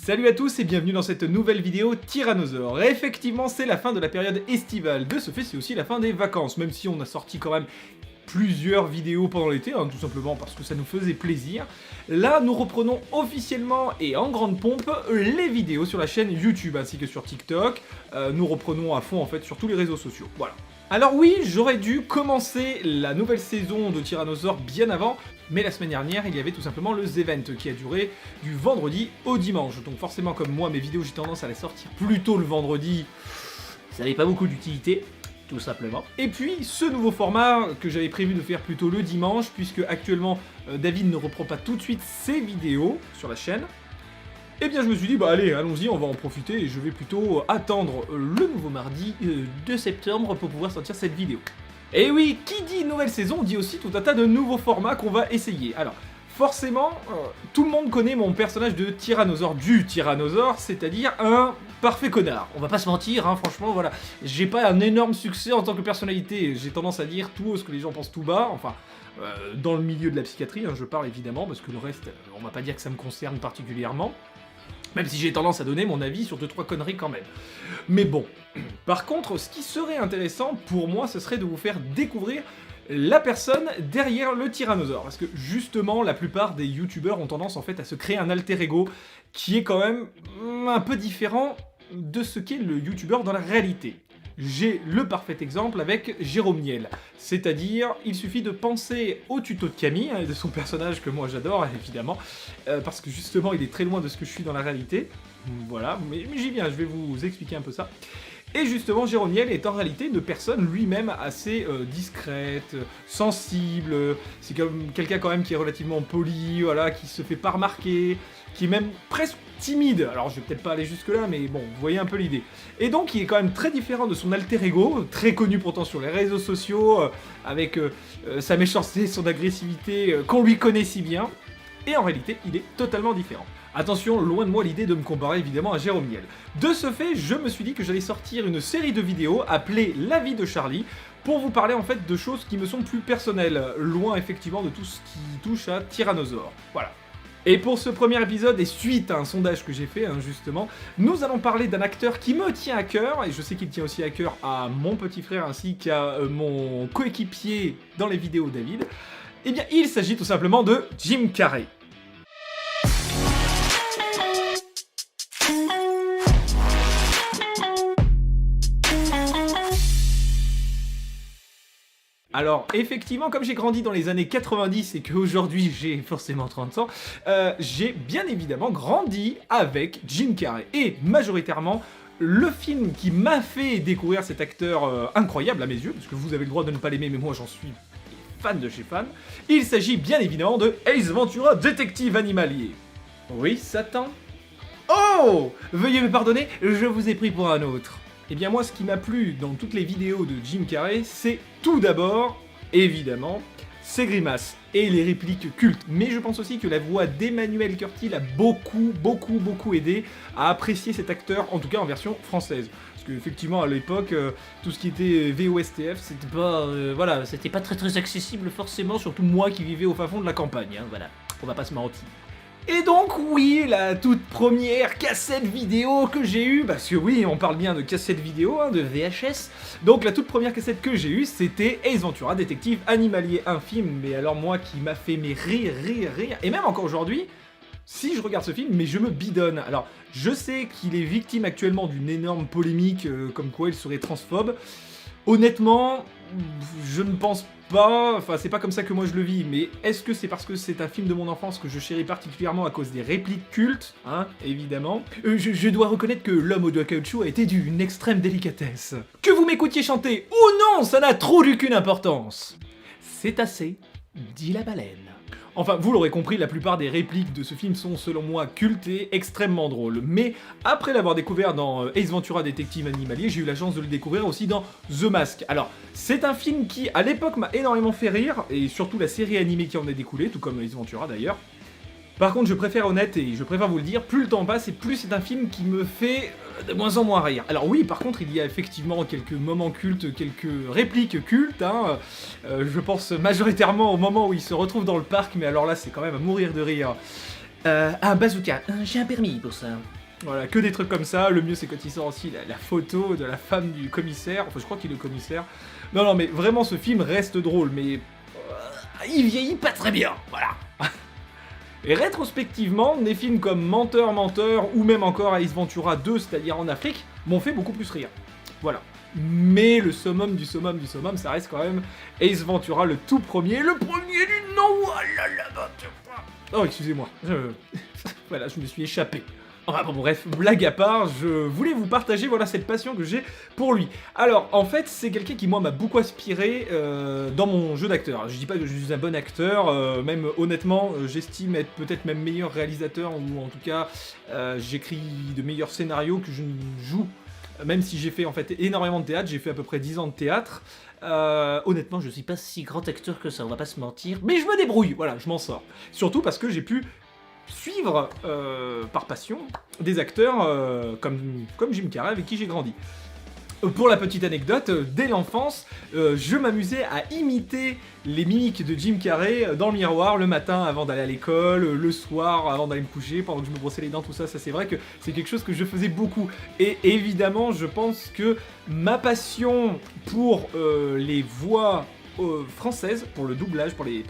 Salut à tous et bienvenue dans cette nouvelle vidéo Tyrannosaure. Et effectivement, c'est la fin de la période estivale. De ce fait, c'est aussi la fin des vacances, même si on a sorti quand même plusieurs vidéos pendant l'été, tout simplement parce que ça nous faisait plaisir. Là, nous reprenons officiellement et en grande pompe les vidéos sur la chaîne YouTube ainsi que sur TikTok. Nous reprenons à fond en fait sur tous les réseaux sociaux. Voilà. Alors oui, j'aurais dû commencer la nouvelle saison de Tyrannosaure bien avant, mais la semaine dernière, il y avait tout simplement le The Event qui a duré du vendredi au dimanche. Donc forcément, comme moi, mes vidéos, j'ai tendance à les sortir plus tôt le vendredi. Ça n'avait pas beaucoup d'utilité, tout simplement. Et puis, ce nouveau format que j'avais prévu de faire plutôt le dimanche, puisque actuellement, David ne reprend pas tout de suite ses vidéos sur la chaîne. Eh bien je me suis dit, bah allez, allons-y, on va en profiter et je vais plutôt attendre le nouveau mardi de septembre pour pouvoir sortir cette vidéo. Et oui, qui dit nouvelle saison dit aussi tout un tas de nouveaux formats qu'on va essayer. Alors, forcément, tout le monde connaît mon personnage de Tyrannosaure du Tyrannosaure, c'est-à-dire un parfait connard. On va pas se mentir, franchement, voilà. J'ai pas un énorme succès en tant que personnalité, j'ai tendance à dire tout haut ce que les gens pensent tout bas, enfin... dans le milieu de la psychiatrie, je parle évidemment, parce que le reste, on va pas dire que ça me concerne particulièrement. Même si j'ai tendance à donner mon avis sur 2-3 conneries quand même. Mais bon. Par contre, ce qui serait intéressant pour moi, ce serait de vous faire découvrir la personne derrière le Tyrannosaure. Parce que justement, la plupart des youtubeurs ont tendance en fait à se créer un alter ego qui est quand même un peu différent de ce qu'est le youtubeur dans la réalité. J'ai le parfait exemple avec Jérôme Niel. C'est-à-dire, il suffit de penser au tuto de Camille, et de son personnage que moi j'adore, évidemment, parce que justement, il est très loin de ce que je suis dans la réalité. Voilà, mais j'y viens, je vais vous expliquer un peu ça. Et justement, Jérôme Niel est en réalité une personne lui-même assez discrète, sensible, c'est comme quelqu'un quand même qui est relativement poli, voilà, qui se fait pas remarquer, qui est même presque timide. Alors je vais peut-être pas aller jusque là, mais bon, vous voyez un peu l'idée. Et donc il est quand même très différent de son alter ego, très connu pourtant sur les réseaux sociaux, avec sa méchanceté, son agressivité, qu'on lui connaît si bien. Et en réalité, il est totalement différent. Attention, loin de moi l'idée de me comparer évidemment à Jérôme Niel. De ce fait, je me suis dit que j'allais sortir une série de vidéos appelée La vie de Charlie, pour vous parler en fait de choses qui me sont plus personnelles, loin effectivement de tout ce qui touche à Tyrannosaure. Voilà. Et pour ce premier épisode, et suite à un sondage que j'ai fait, justement, nous allons parler d'un acteur qui me tient à cœur, et je sais qu'il tient aussi à cœur à mon petit frère ainsi qu'à mon coéquipier dans les vidéos David. Eh bien, il s'agit tout simplement de Jim Carrey. Alors, effectivement, comme j'ai grandi dans les années 90 et qu'aujourd'hui j'ai forcément 30 ans, j'ai bien évidemment grandi avec Jim Carrey. Et majoritairement, le film qui m'a fait découvrir cet acteur incroyable à mes yeux, parce que vous avez le droit de ne pas l'aimer, mais moi j'en suis fan de chez fan, il s'agit bien évidemment de Ace Ventura, détective animalier. Oui, Satan ? Oh ! Veuillez me pardonner, je vous ai pris pour un autre. Eh bien moi, ce qui m'a plu dans toutes les vidéos de Jim Carrey, c'est tout d'abord, évidemment, ses grimaces et les répliques cultes. Mais je pense aussi que la voix d'Emmanuel Curtil a beaucoup aidé à apprécier cet acteur, en tout cas en version française. Parce qu'effectivement, à l'époque, tout ce qui était VOSTF, c'était pas, voilà, c'était pas très accessible forcément, surtout moi qui vivais au fin fond de la campagne, voilà, on va pas se mentir. Et donc oui, la toute première cassette vidéo que j'ai eue, parce que oui, on parle bien de cassette vidéo, de VHS, donc la toute première cassette que j'ai eue, c'était Ace Ventura, détective animalier, un film, mais alors moi qui m'a fait rire, et même encore aujourd'hui, si je regarde ce film, mais je me bidonne. Alors, je sais qu'il est victime actuellement d'une énorme polémique, comme quoi il serait transphobe. Honnêtement, je ne pense pas, enfin c'est pas comme ça que moi je le vis, mais est-ce que c'est parce que c'est un film de mon enfance que je chéris particulièrement à cause des répliques cultes, évidemment. Je dois reconnaître que l'homme au doigt caoutchouc a été d'une extrême délicatesse. Que vous m'écoutiez chanter ou non, ça n'a trop d'aucune importance. C'est assez, dit la baleine. Enfin, vous l'aurez compris, la plupart des répliques de ce film sont selon moi cultes et extrêmement drôles. Mais après l'avoir découvert dans Ace Ventura détective animalier, j'ai eu la chance de le découvrir aussi dans The Mask. Alors, c'est un film qui, à l'époque, m'a énormément fait rire, et surtout la série animée qui en est découlée, tout comme Ace Ventura d'ailleurs. Par contre, je préfère honnête, et je préfère vous le dire, plus le temps passe, et plus c'est un film qui me fait de moins en moins rire. Alors oui, par contre, il y a effectivement quelques moments cultes, quelques répliques cultes, je pense majoritairement au moment où il se retrouve dans le parc, mais alors là, c'est quand même à mourir de rire. Un bazooka, j'ai un permis pour ça. Voilà, que des trucs comme ça. Le mieux, c'est quand il sort aussi la photo de la femme du commissaire. Enfin, je crois qu'il est commissaire. Non, mais vraiment, ce film reste drôle, mais il vieillit pas très bien, voilà. Et rétrospectivement, des films comme Menteur, ou même encore Ace Ventura 2, c'est-à-dire en Afrique, m'ont fait beaucoup plus rire. Voilà. Mais le summum du summum, ça reste quand même Ace Ventura, le tout premier, le premier du nom. Oh, excusez-moi. Voilà, je me suis échappé. Enfin bon, bref, blague à part, je voulais vous partager voilà cette passion que j'ai pour lui. Alors, en fait, c'est quelqu'un qui, moi, m'a beaucoup inspiré dans mon jeu d'acteur. Je dis pas que je suis un bon acteur, même honnêtement, j'estime être peut-être même meilleur réalisateur, ou en tout cas, j'écris de meilleurs scénarios que je ne joue. Même si j'ai fait en fait énormément de théâtre, j'ai fait à peu près 10 ans de théâtre. Honnêtement, je suis pas si grand acteur que ça, on va pas se mentir. Mais je me débrouille, voilà, je m'en sors. Surtout parce que j'ai pu suivre par passion des acteurs comme Jim Carrey avec qui j'ai grandi. Pour la petite anecdote, dès l'enfance, je m'amusais à imiter les mimiques de Jim Carrey dans le miroir le matin avant d'aller à l'école, le soir avant d'aller me coucher, pendant que je me brossais les dents, tout ça, c'est vrai que c'est quelque chose que je faisais beaucoup. Et évidemment, je pense que ma passion pour les voix françaises, pour le doublage, pour les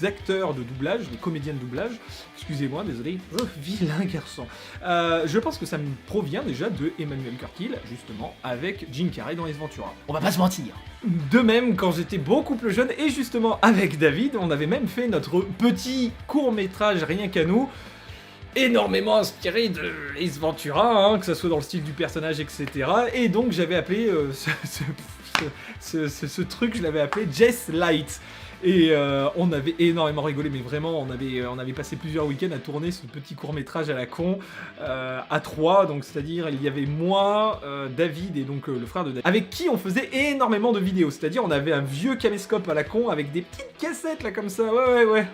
acteurs de doublage, les comédiens de doublage, excusez-moi, désolé, vilain garçon. Je pense que ça me provient déjà de Emmanuel Curtil, justement, avec Jim Carrey dans Ace Ventura. On va pas se mentir. De même, quand j'étais beaucoup plus jeune, et justement avec David, on avait même fait notre petit court-métrage rien qu'à nous, énormément inspiré de Ace Ventura, hein, que ça soit dans le style du personnage, etc. Et donc j'avais appelé ce truc, je l'avais appelé Jess Light. Et on avait énormément rigolé, mais vraiment, on avait passé plusieurs week-ends à tourner ce petit court-métrage à la con, à 3, donc c'est-à-dire il y avait moi, David et donc le frère de David, avec qui on faisait énormément de vidéos, c'est-à-dire on avait un vieux caméscope à la con avec des petites cassettes là comme ça, ouais,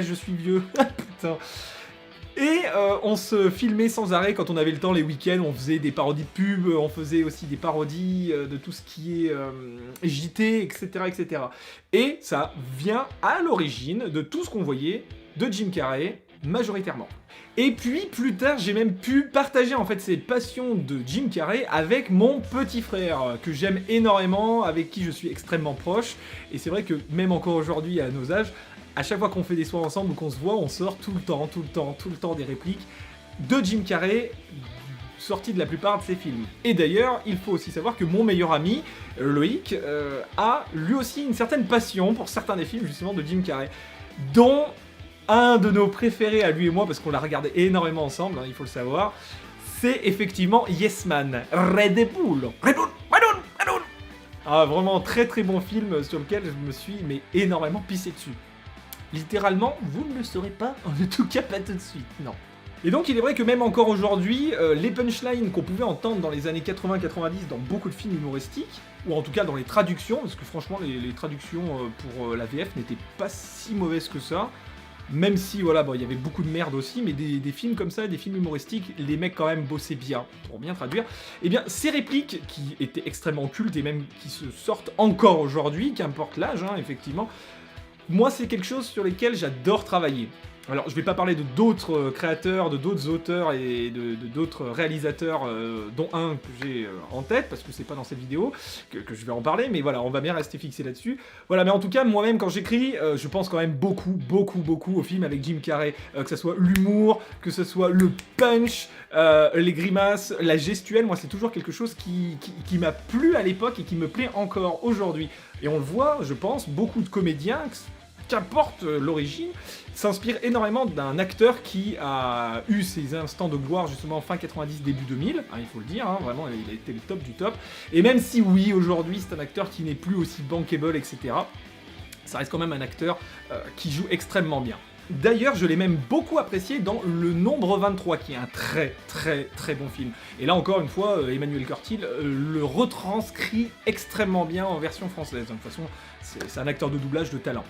je suis vieux, putain. Et on se filmait sans arrêt quand on avait le temps les week-ends, on faisait des parodies de pubs, on faisait aussi des parodies de tout ce qui est JT, etc., etc. Et ça vient à l'origine de tout ce qu'on voyait de Jim Carrey, majoritairement. Et puis plus tard, j'ai même pu partager en fait ces passions de Jim Carrey avec mon petit frère, que j'aime énormément, avec qui je suis extrêmement proche. Et c'est vrai que même encore aujourd'hui, à nos âges, à chaque fois qu'on fait des soins ensemble ou qu'on se voit, on sort tout le temps des répliques de Jim Carrey, sorties de la plupart de ses films. Et d'ailleurs, il faut aussi savoir que mon meilleur ami, Loïc, a lui aussi une certaine passion pour certains des films justement de Jim Carrey, dont un de nos préférés à lui et moi, parce qu'on l'a regardé énormément ensemble, hein, il faut le savoir, c'est effectivement Yes Man, Red Bull. Ah, vraiment très très bon film sur lequel je me suis énormément pissé dessus. Littéralement, vous ne le saurez pas, en tout cas pas tout de suite, non. Et donc il est vrai que même encore aujourd'hui, les punchlines qu'on pouvait entendre dans les années 80-90 dans beaucoup de films humoristiques, ou en tout cas dans les traductions, parce que franchement les traductions pour la VF n'étaient pas si mauvaises que ça, même si voilà, bon, il y avait beaucoup de merde aussi, mais des films comme ça, des films humoristiques, les mecs quand même bossaient bien, pour bien traduire. Et bien ces répliques, qui étaient extrêmement cultes et même qui se sortent encore aujourd'hui, qu'importe l'âge, hein, effectivement, moi, c'est quelque chose sur lequel j'adore travailler. Alors, je vais pas parler de d'autres créateurs, de d'autres auteurs et de d'autres réalisateurs, dont un que j'ai en tête, parce que c'est pas dans cette vidéo que je vais en parler, mais voilà, on va bien rester fixé là-dessus. Voilà, mais en tout cas, moi-même, quand j'écris, je pense quand même beaucoup au film avec Jim Carrey, que ce soit l'humour, que ce soit le punch, les grimaces, la gestuelle, moi, c'est toujours quelque chose qui m'a plu à l'époque et qui me plaît encore aujourd'hui. Et on le voit, je pense, beaucoup de comédiens, qu'importe l'origine, s'inspire énormément d'un acteur qui a eu ses instants de gloire justement fin 90, début 2000, hein, il faut le dire, hein, vraiment il a été le top du top, et même si oui, aujourd'hui c'est un acteur qui n'est plus aussi bankable, etc., ça reste quand même un acteur qui joue extrêmement bien. D'ailleurs, je l'ai même beaucoup apprécié dans Le Nombre 23, qui est un très bon film. Et là, encore une fois, Emmanuel Curtil le retranscrit extrêmement bien en version française. Donc, de toute façon, c'est un acteur de doublage de talent.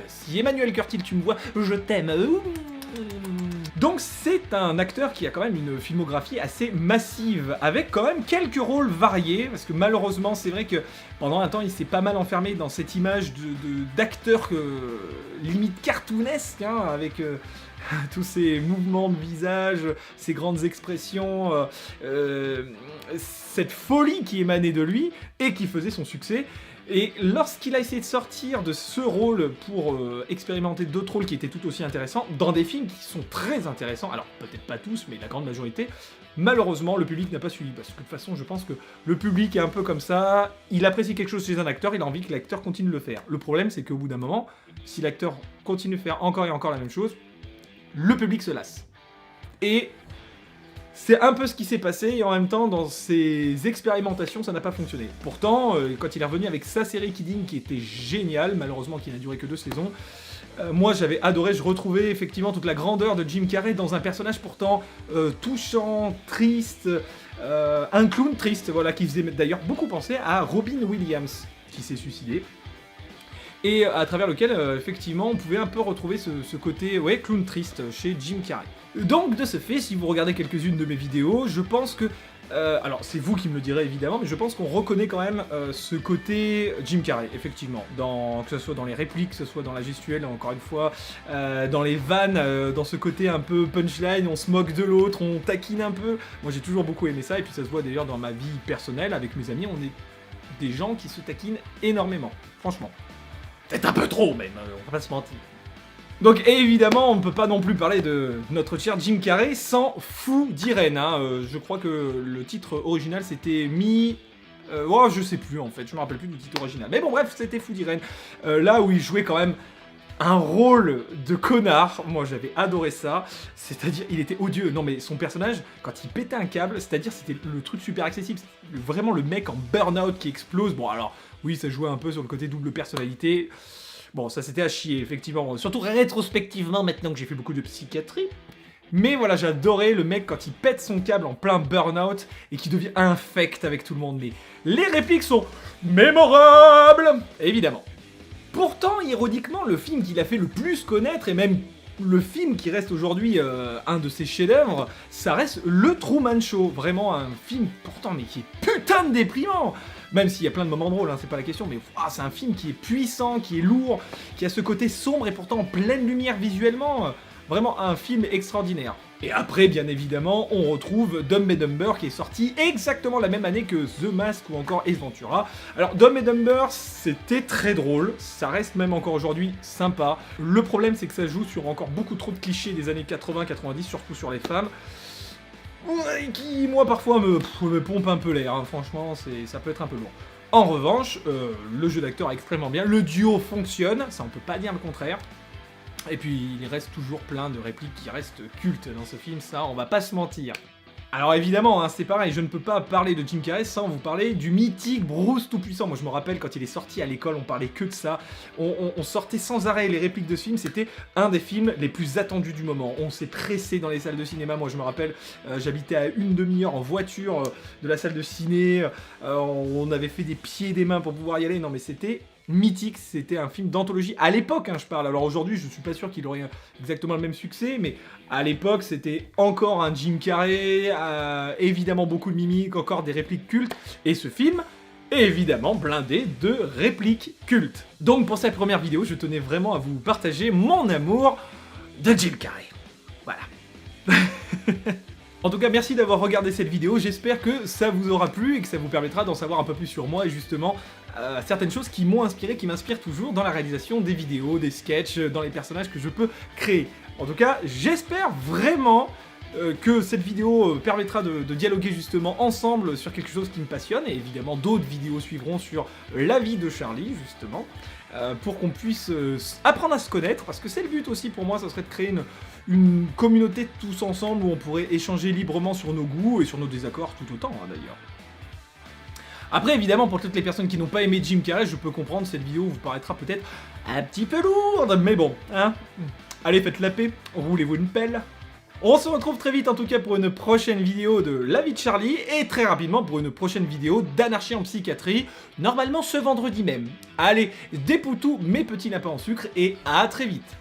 Si Emmanuel Curtil, tu me vois, je t'aime. Donc c'est un acteur qui a quand même une filmographie assez massive, avec quand même quelques rôles variés, parce que malheureusement c'est vrai que pendant un temps il s'est pas mal enfermé dans cette image d'acteur limite cartoonesque, hein, avec tous ces mouvements de visage, ces grandes expressions, cette folie qui émanait de lui et qui faisait son succès. Et lorsqu'il a essayé de sortir de ce rôle pour expérimenter d'autres rôles qui étaient tout aussi intéressants, dans des films qui sont très intéressants, alors peut-être pas tous, mais la grande majorité, malheureusement le public n'a pas suivi, parce que de toute façon je pense que le public est un peu comme ça, il apprécie quelque chose chez un acteur, il a envie que l'acteur continue de le faire. Le problème c'est qu'au bout d'un moment, si l'acteur continue de faire encore et encore la même chose, le public se lasse. Et c'est un peu ce qui s'est passé, et en même temps, dans ces expérimentations, ça n'a pas fonctionné. Pourtant, quand il est revenu avec sa série Kidding, qui était géniale, malheureusement qui n'a duré que 2 saisons, moi j'avais adoré, je retrouvais effectivement toute la grandeur de Jim Carrey dans un personnage pourtant touchant, triste, un clown triste, voilà, qui faisait d'ailleurs beaucoup penser à Robin Williams, qui s'est suicidé. Et à travers lequel, effectivement, on pouvait un peu retrouver ce côté, ouais, clown triste chez Jim Carrey. Donc, de ce fait, si vous regardez quelques-unes de mes vidéos, je pense que... alors, c'est vous qui me le direz, évidemment, mais je pense qu'on reconnaît quand même ce côté Jim Carrey, effectivement. Que ce soit dans les répliques, que ce soit dans la gestuelle, encore une fois, dans les vannes, dans ce côté un peu punchline, on se moque de l'autre, on taquine un peu. Moi, j'ai toujours beaucoup aimé ça, et puis ça se voit d'ailleurs dans ma vie personnelle, avec mes amis, on est des gens qui se taquinent énormément, franchement. C'est un peu trop même, on va pas se mentir. Donc évidemment, on ne peut pas non plus parler de notre cher Jim Carrey sans Fou d'Irène. Hein. Je crois que le titre original c'était oh, je sais plus en fait, je me rappelle plus du titre original. Mais bon bref, c'était Fou d'Irène. Là où il jouait quand même un rôle de connard, moi j'avais adoré ça, c'est-à-dire il était odieux, non mais son personnage, quand il pétait un câble, c'est-à-dire c'était le truc super accessible, vraiment le mec en burn-out qui explose, bon alors oui ça jouait un peu sur le côté double personnalité, bon ça c'était à chier effectivement, surtout rétrospectivement maintenant que j'ai fait beaucoup de psychiatrie, mais voilà j'adorais le mec quand il pète son câble en plein burn-out et qui devient infect avec tout le monde, mais les répliques sont mémorables, évidemment. Pourtant, ironiquement, le film qu'il a fait le plus connaître, et même le film qui reste aujourd'hui un de ses chefs-d'œuvre, ça reste Le Truman Show. Vraiment un film, pourtant, mais qui est putain de déprimant. Même s'il y a plein de moments drôles, hein, c'est pas la question, mais c'est un film qui est puissant, qui est lourd, qui a ce côté sombre et pourtant en pleine lumière visuellement. Vraiment un film extraordinaire. Et après, bien évidemment, on retrouve Dumb and Dumber qui est sorti exactement la même année que The Mask ou encore Ace Ventura. Alors Dumb and Dumber, c'était très drôle, ça reste même encore aujourd'hui sympa. Le problème, c'est que ça joue sur encore beaucoup trop de clichés des années 80-90, surtout sur les femmes. Qui, moi, parfois me pompe un peu l'air, hein. Franchement, ça peut être un peu lourd. En revanche, le jeu d'acteur est extrêmement bien, le duo fonctionne, ça on peut pas dire le contraire. Et puis il reste toujours plein de répliques qui restent cultes dans ce film, ça on va pas se mentir. Alors évidemment, hein, c'est pareil, je ne peux pas parler de Jim Carrey sans vous parler du mythique Bruce Tout-Puissant. Moi je me rappelle quand il est sorti à l'école, on parlait que de ça, on sortait sans arrêt les répliques de ce film, c'était un des films les plus attendus du moment. On s'est pressé dans les salles de cinéma, moi je me rappelle, j'habitais à une demi-heure en voiture de la salle de ciné, on avait fait des pieds et des mains pour pouvoir y aller, non mais c'était... mythique, c'était un film d'anthologie, à l'époque hein, je parle, alors aujourd'hui je suis pas sûr qu'il aurait exactement le même succès, mais à l'époque c'était encore un Jim Carrey, évidemment beaucoup de mimiques, encore des répliques cultes, et ce film est évidemment blindé de répliques cultes. Donc pour cette première vidéo, je tenais vraiment à vous partager mon amour de Jim Carrey. Voilà. En tout cas, merci d'avoir regardé cette vidéo, j'espère que ça vous aura plu et que ça vous permettra d'en savoir un peu plus sur moi et justement certaines choses qui m'ont inspiré, qui m'inspirent toujours dans la réalisation des vidéos, des sketchs, dans les personnages que je peux créer. En tout cas, j'espère vraiment que cette vidéo permettra de dialoguer justement ensemble sur quelque chose qui me passionne, et évidemment d'autres vidéos suivront sur la vie de Charlie, justement, pour qu'on puisse apprendre à se connaître, parce que c'est le but aussi pour moi, ça serait de créer une communauté tous ensemble où on pourrait échanger librement sur nos goûts et sur nos désaccords tout autant, hein, d'ailleurs. Après, évidemment, pour toutes les personnes qui n'ont pas aimé Jim Carrey, je peux comprendre, cette vidéo vous paraîtra peut-être un petit peu lourde, mais bon, hein. Allez, faites la paix, roulez-vous une pelle. On se retrouve très vite en tout cas pour une prochaine vidéo de La vie de Charlie, et très rapidement pour une prochaine vidéo d'Anarchie en psychiatrie, normalement ce vendredi même. Allez, des poutous, mes petits lapins en sucre, et à très vite.